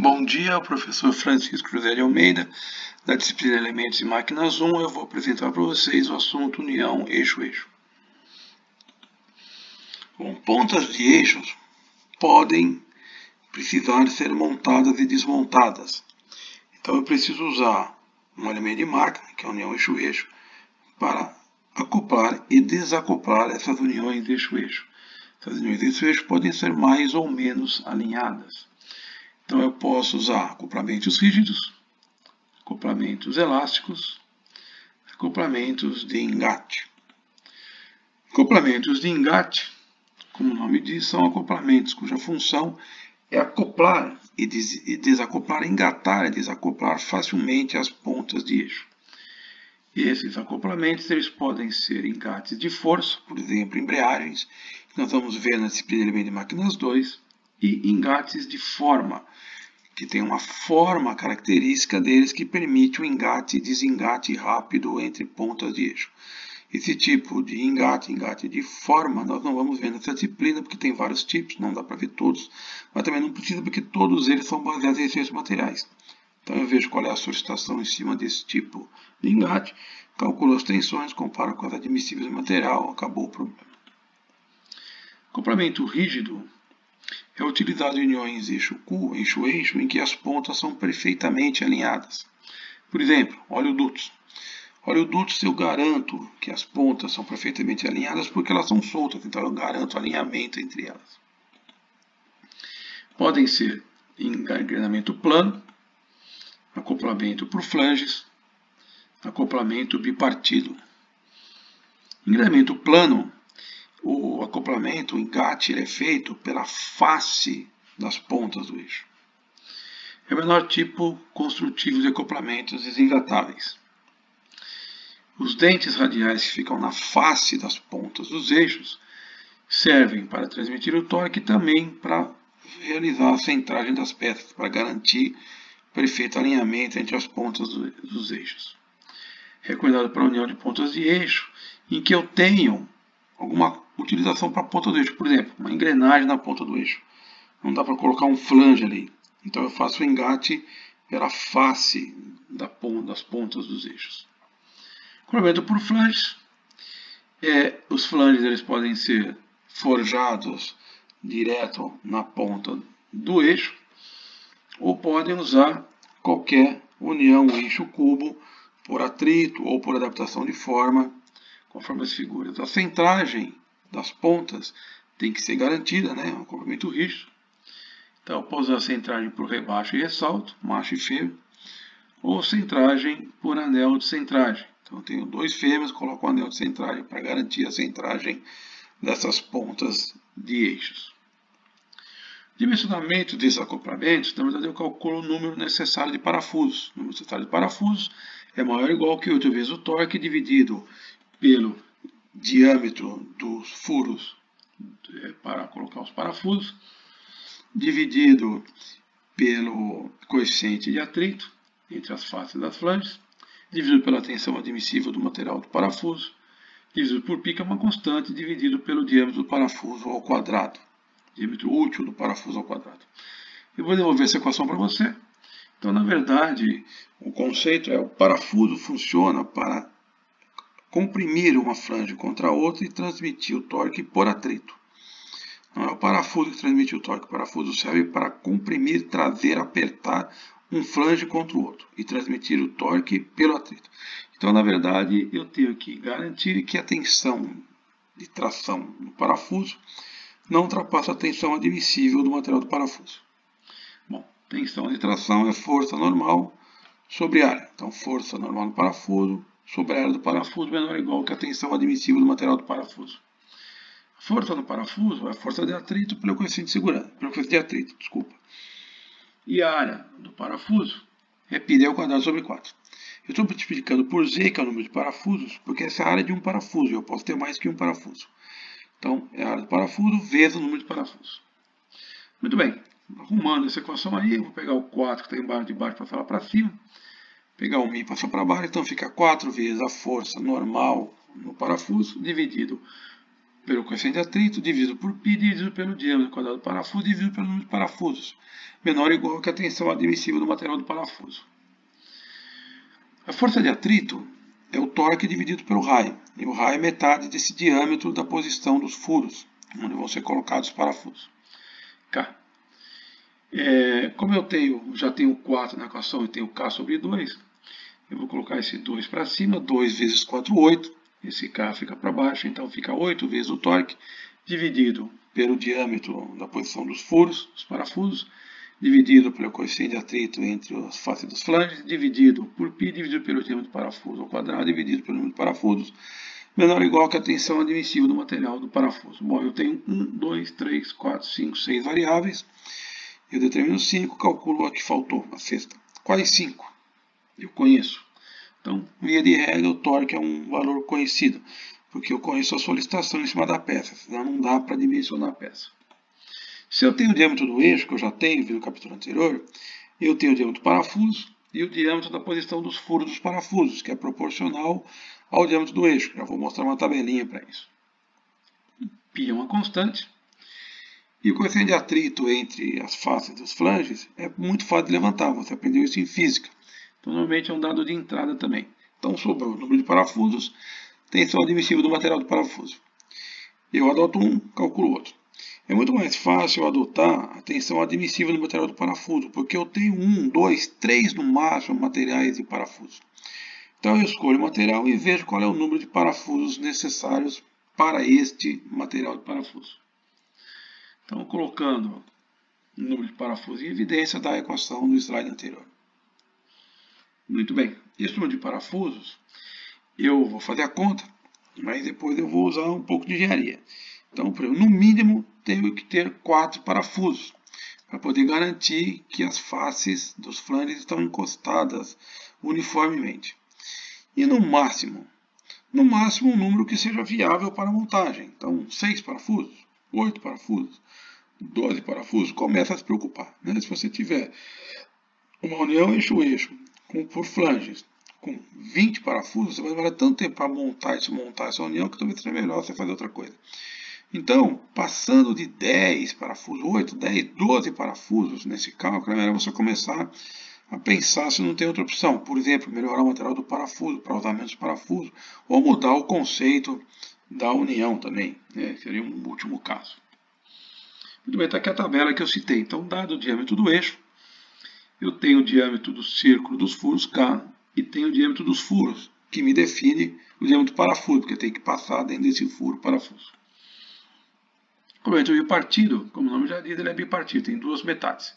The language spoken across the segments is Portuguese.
Bom dia, professor Francisco José de Almeida, da disciplina Elementos e Máquinas 1. Eu vou apresentar para vocês o assunto união eixo-eixo. Bom, pontas de eixos podem precisar ser montadas e desmontadas. Então eu preciso usar um elemento de máquina, que é a união eixo-eixo, para acoplar e desacoplar essas uniões eixo-eixo. Essas uniões eixo-eixo podem ser mais ou menos alinhadas. Então eu posso usar acoplamentos rígidos, acoplamentos elásticos, acoplamentos de engate. Acoplamentos de engate, como o nome diz, são acoplamentos cuja função é acoplar e desacoplar, engatar e desacoplar facilmente as pontas de eixo. E esses acoplamentos eles podem ser engates de força, por exemplo, embreagens, que nós vamos ver na disciplina Elementos de Máquinas 2, e engates de forma, que tem uma forma característica deles que permite o engate e desengate rápido entre pontas de eixo. Esse tipo de engate de forma, nós não vamos ver nessa disciplina, porque tem vários tipos, não dá para ver todos, mas também não precisa, porque todos eles são baseados em recursos materiais. Então eu vejo qual é a solicitação em cima desse tipo de engate, calculo as tensões, comparo com as admissíveis do material, acabou o problema. Acoplamento rígido é utilizado em uniões eixo-eixo, em que as pontas são perfeitamente alinhadas. Por exemplo, oleodutos. Oleodutos eu garanto que as pontas são perfeitamente alinhadas porque elas são soltas, então eu garanto alinhamento entre elas. Podem ser engrenamento plano, acoplamento por flanges, acoplamento bipartido. Engrenamento plano, o acoplamento, o engate, ele é feito pela face das pontas do eixo. É o menor tipo construtivo de acoplamentos desengatáveis. Os dentes radiais que ficam na face das pontas dos eixos servem para transmitir o torque e também para realizar a centragem das peças, para garantir perfeito alinhamento entre as pontas dos eixos. Recomendado para a união de pontas de eixo, em que eu tenho alguma utilização para a ponta do eixo, por exemplo, uma engrenagem na ponta do eixo. Não dá para colocar um flange ali. Então eu faço o engate pela face das pontas dos eixos. Acoplamento por flanges. Os flanges eles podem ser forjados direto na ponta do eixo, ou podem usar qualquer união eixo-cubo por atrito ou por adaptação de forma, conforme as figuras. A centragem das pontas tem que ser garantida, né? Um acoplamento rígido. Então eu posso usar centragem por rebaixo e ressalto, macho e fêmea, ou centragem por anel de centragem. Então eu tenho dois fêmeas, coloco um anel de centragem para garantir a centragem dessas pontas de eixos. Dimensionamento desses acoplamentos, na verdade eu calculo o número necessário de parafusos. O número necessário de parafusos é maior ou igual que 8 vezes o torque dividido pelo diâmetro dos furos para colocar os parafusos, dividido pelo coeficiente de atrito entre as faces das flanges, dividido pela tensão admissível do material do parafuso, dividido por π, que é uma constante, dividido pelo diâmetro do parafuso ao quadrado, diâmetro útil do parafuso ao quadrado. Eu vou devolver essa equação para você. Então, na verdade, o conceito é o parafuso funciona para comprimir uma flange contra a outra e transmitir o torque por atrito. Não é o parafuso que transmite o torque. O parafuso serve para comprimir, trazer, apertar um flange contra o outro e transmitir o torque pelo atrito. Então, na verdade, eu tenho que garantir que a tensão de tração no parafuso não ultrapassa a tensão admissível do material do parafuso. Bom, tensão de tração é força normal sobre área. Então, força normal no parafuso sobre a área do parafuso menor ou igual que a tensão admissível do material do parafuso. A força no parafuso é a força de atrito pelo coeficiente de segurança, pelo coeficiente de atrito, desculpa. E a área do parafuso é πd ao quadrado sobre 4. Eu estou multiplicando por z, que é o número de parafusos, porque essa é a área de um parafuso, e eu posso ter mais que um parafuso. Então, é a área do parafuso vezes o número de parafusos. Muito bem, arrumando essa equação aí, eu vou pegar o 4 que está embaixo de baixo e passar lá para cima. Pegar o μ e passar para baixo, então fica 4 vezes a força normal no parafuso, dividido pelo coeficiente de atrito, dividido por π, dividido pelo diâmetro quadrado do parafuso, dividido pelo número de parafusos, menor ou igual que a tensão admissível do material do parafuso. A força de atrito é o torque dividido pelo raio, e o raio é metade desse diâmetro da posição dos furos, onde vão ser colocados os parafusos. K. Como eu já tenho 4 na equação e tenho K sobre 2, eu vou colocar esse 2 para cima, 2 vezes 4, 8. Esse K fica para baixo, então fica 8 vezes o torque, dividido pelo diâmetro da posição dos furos, dos parafusos, dividido pelo coeficiente de atrito entre as faces dos flanges, dividido por π, dividido pelo diâmetro do parafuso ao quadrado, dividido pelo número de parafusos, menor ou igual que a tensão admissível do material do parafuso. Bom, eu tenho 1, 2, 3, 4, 5, 6 variáveis. Eu determino 5, calculo a que faltou, a sexta. Quais 5? Eu conheço. Então, via de regra, o torque é um valor conhecido, porque eu conheço a solicitação em cima da peça, senão não dá para dimensionar a peça. Se eu tenho o diâmetro do eixo, que eu já tenho, vi no capítulo anterior, eu tenho o diâmetro do parafuso e o diâmetro da posição dos furos dos parafusos, que é proporcional ao diâmetro do eixo. Já vou mostrar uma tabelinha para isso. Π é uma constante. E o coeficiente de atrito entre as faces dos flanges é muito fácil de levantar, você aprendeu isso em física. Então, normalmente é um dado de entrada também. Então, sobrou o número de parafusos, tensão admissível do material do parafuso. Eu adoto um, calculo outro. É muito mais fácil eu adotar a tensão admissível do material do parafuso, porque eu tenho 1, 2, 3 no máximo materiais de parafuso. Então, eu escolho o material e vejo qual é o número de parafusos necessários para este material de parafuso. Então, colocando o número de parafusos em evidência da equação do slide anterior. Muito bem, esse número de parafusos, eu vou fazer a conta, mas depois eu vou usar um pouco de engenharia. Então, no mínimo, tenho que ter 4 parafusos, para poder garantir que as faces dos flanges estão encostadas uniformemente. E no máximo um número que seja viável para a montagem. Então, 6 parafusos, 8 parafusos, 12 parafusos, começa a se preocupar. Né? Se você tiver uma união eixo-eixo por flanges com 20 parafusos, você vai demorar tanto tempo para montar essa união que talvez seja melhor você fazer outra coisa. Então, passando de 10 parafusos, 8, 10, 12 parafusos nesse cálculo, é melhor você começar a pensar se não tem outra opção. Por exemplo, melhorar o material do parafuso para usar menos parafuso, ou mudar o conceito da união também. Né? Seria um último caso. Muito bem, está aqui a tabela que eu citei. Então, dado o diâmetro do eixo, eu tenho o diâmetro do círculo dos furos K e tenho o diâmetro dos furos, que me define o diâmetro do parafuso, porque tem que passar dentro desse furo parafuso. Como é bipartido, como o nome já diz, ele é bipartido, tem duas metades.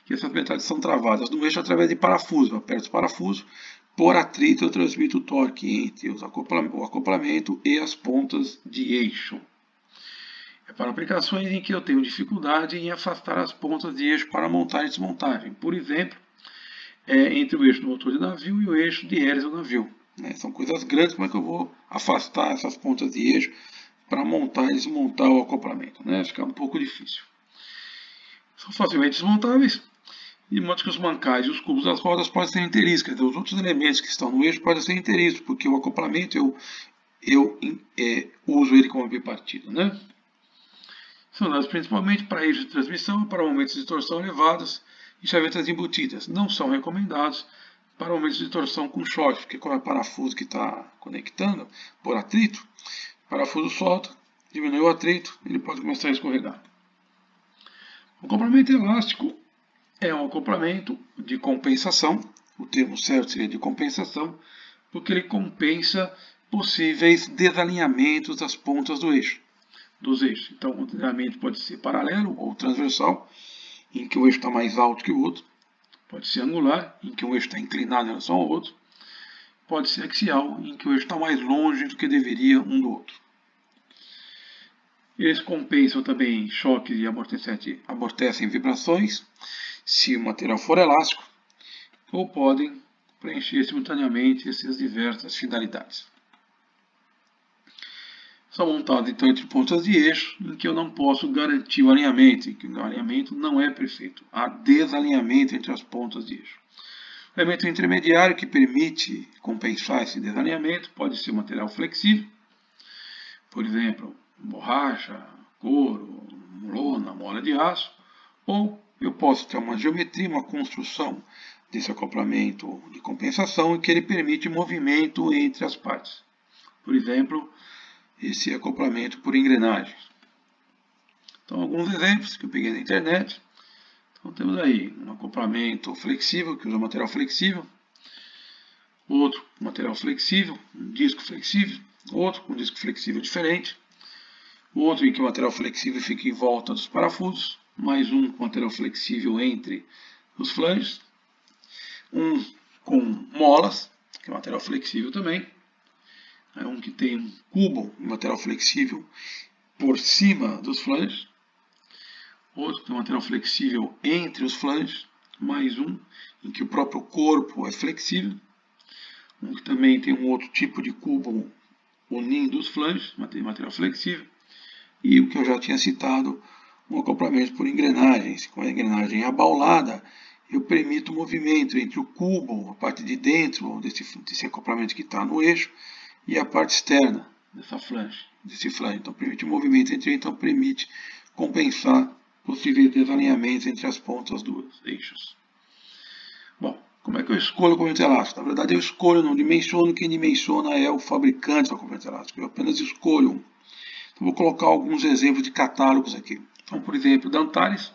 E essas metades são travadas no eixo através de parafuso. Eu aperto os parafusos, por atrito eu transmito o torque entre o acoplamento e as pontas de eixo. É para aplicações em que eu tenho dificuldade em afastar as pontas de eixo para montagem e desmontagem. Por exemplo, entre o eixo do motor de navio e o eixo de hélice do navio. São coisas grandes, como é que eu vou afastar essas pontas de eixo para montar e desmontar o acoplamento? Fica um pouco difícil. São facilmente desmontáveis, de modo que os mancais e os cubos das rodas podem ser inteiriços. Quer dizer, os outros elementos que estão no eixo podem ser inteiriços, porque o acoplamento eu uso ele como bipartido. São dados principalmente para eixos de transmissão, para momentos de torção elevados e chavetas embutidas. Não são recomendados para momentos de torção com choque, porque como é parafuso que está conectando por atrito, o parafuso solta, diminui o atrito, ele pode começar a escorregar. O acoplamento elástico é um acoplamento de compensação, o termo certo seria de compensação, porque ele compensa possíveis desalinhamentos das pontas dos eixos. Então, o desalinhamento pode ser paralelo ou transversal, em que o eixo está mais alto que o outro. Pode ser angular, em que o eixo está inclinado em relação ao outro. Pode ser axial, em que o eixo está mais longe do que deveria um do outro. Eles compensam também choques e amortecem vibrações, se o material for elástico, ou podem preencher simultaneamente essas diversas finalidades. São montados então entre pontas de eixo em que eu não posso garantir o alinhamento, em que o alinhamento não é perfeito. Há desalinhamento entre as pontas de eixo. O elemento intermediário que permite compensar esse desalinhamento pode ser material flexível, por exemplo, borracha, couro, lona, mola de aço, ou eu posso ter uma geometria, uma construção desse acoplamento de compensação em que ele permite movimento entre as partes. Por exemplo, esse acoplamento por engrenagens. Então, alguns exemplos que eu peguei na internet. Então, temos aí um acoplamento flexível, que usa material flexível. Outro com material flexível, um disco flexível. Outro com disco flexível diferente. Outro em que o material flexível fica em volta dos parafusos. Mais um com material flexível entre os flanges. Um com molas, que é material flexível também. Um que tem um cubo de material flexível por cima dos flanges. Outro que tem material flexível entre os flanges. Mais um em que o próprio corpo é flexível. Um que também tem um outro tipo de cubo unindo os flanges, material flexível. E o que eu já tinha citado, um acoplamento por engrenagens. Com a engrenagem abaulada, eu permito o movimento entre o cubo, a parte de dentro desse acoplamento que está no eixo, e a parte externa desse flange. Então, permite o movimento entre eles, então permite compensar possíveis desalinhamentos entre as pontas dos eixos. Bom, como é que eu escolho o acoplamento elástico? Na verdade, eu escolho, não dimensiono, quem dimensiona é o fabricante do acoplamento elástico. Eu apenas escolho um. Então, vou colocar alguns exemplos de catálogos aqui. Então, por exemplo, da Antares,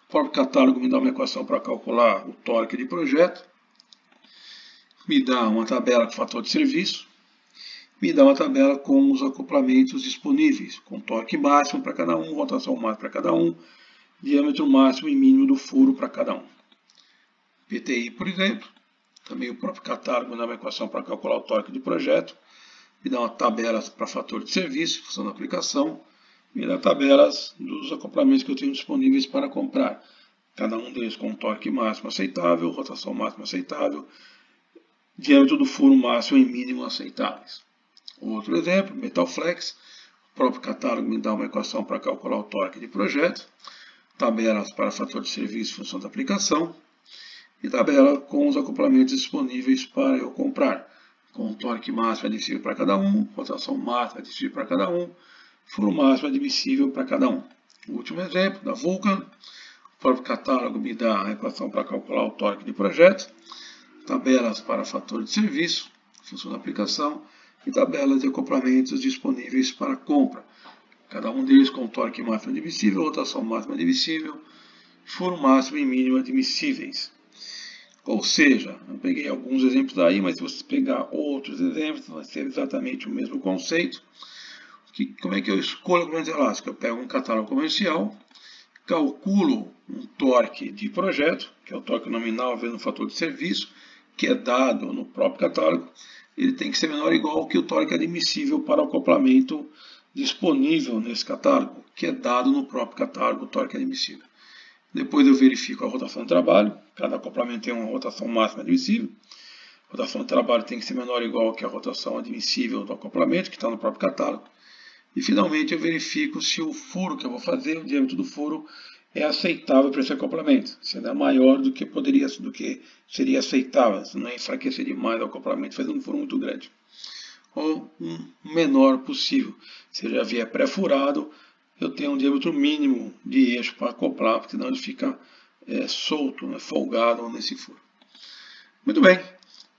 o próprio catálogo me dá uma equação para calcular o torque de projeto, me dá uma tabela com fator de serviço, me dá uma tabela com os acoplamentos disponíveis, com torque máximo para cada um, rotação máxima para cada um, diâmetro máximo e mínimo do furo para cada um. PTI, por exemplo, também o próprio catálogo me dá uma equação para calcular o torque de projeto, me dá uma tabela para fator de serviço, função da aplicação, me dá tabelas dos acoplamentos que eu tenho disponíveis para comprar. Cada um deles com torque máximo aceitável, rotação máxima aceitável, diâmetro do furo máximo e mínimo aceitáveis. Outro exemplo, Metalflex, o próprio catálogo me dá uma equação para calcular o torque de projeto, tabelas para fator de serviço e função da aplicação, e tabela com os acoplamentos disponíveis para eu comprar, com torque máximo admissível para cada um, rotação máxima admissível para cada um, furo máximo admissível para cada um. O último exemplo, da Vulcan, o próprio catálogo me dá a equação para calcular o torque de projeto, tabelas para fator de serviço, função da aplicação, e tabelas de acoplamentos disponíveis para compra. Cada um deles com torque máximo admissível, rotação máxima admissível, furo máximo e mínimo admissíveis. Ou seja, eu peguei alguns exemplos daí, mas se você pegar outros exemplos, vai ser exatamente o mesmo conceito. Como é que eu escolho o acoplamento elástico? Eu pego um catálogo comercial, calculo um torque de projeto, que é o torque nominal vezes o fator de serviço, que é dado no próprio catálogo. Ele tem que ser menor ou igual que o torque admissível para o acoplamento disponível nesse catálogo, que é dado no próprio catálogo, o torque admissível. Depois eu verifico a rotação de trabalho, cada acoplamento tem uma rotação máxima admissível. A rotação de trabalho tem que ser menor ou igual que a rotação admissível do acoplamento, que está no próprio catálogo. E finalmente eu verifico se o furo que eu vou fazer, o diâmetro do furo, é aceitável para esse acoplamento. Se ele é maior do que seria aceitável, se não enfraquecer demais o acoplamento fazendo um furo muito grande. Ou um menor possível. Se ele já vier pré-furado, eu tenho um diâmetro mínimo de eixo para acoplar, porque senão ele fica solto, folgado nesse furo. Muito bem,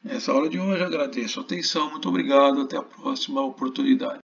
nessa aula de hoje agradeço a atenção, muito obrigado, até a próxima oportunidade.